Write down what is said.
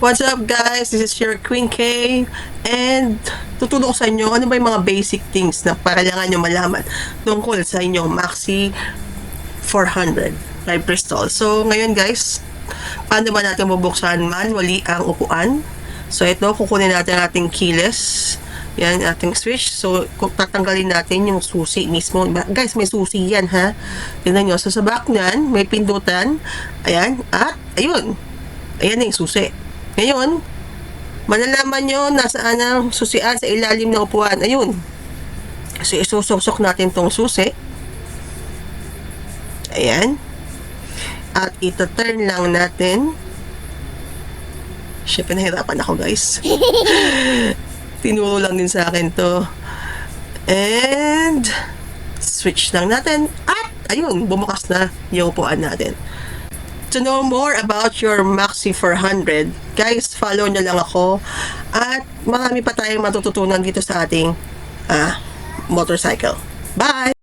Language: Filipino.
What's up guys? This is your Queen K and tutulong ko sa inyo ano ba yung mga basic things na kailangan nyo malaman tungkol sa inyong Maxi 400 live crystal. So ngayon guys, paano ba natin bubuksan manually ang upuan? So ito, kukunin natin ating keyless. Yan, ating switch. So kung tatanggalin natin yung susi mismo. Guys, may susi yan ha. Tingnan nyo. So sa back nyan, may pindutan. Ayan. At ayun. Ayan na yung susi. Ngayon, malalaman nyo nasaan ang susian sa ilalim ng upuan. Ayun. So, isusok natin tong susi. Ayan. At ito-turn lang natin. Siyempre, nahirapan ako, guys. Tinuro lang din sa akin to. And, switch lang natin. At, ayun, bumukas na yung upuan natin. To know more about your Maxi 400, guys, follow nyo lang ako. At marami pa tayong matututunan dito sa ating motorcycle. Bye!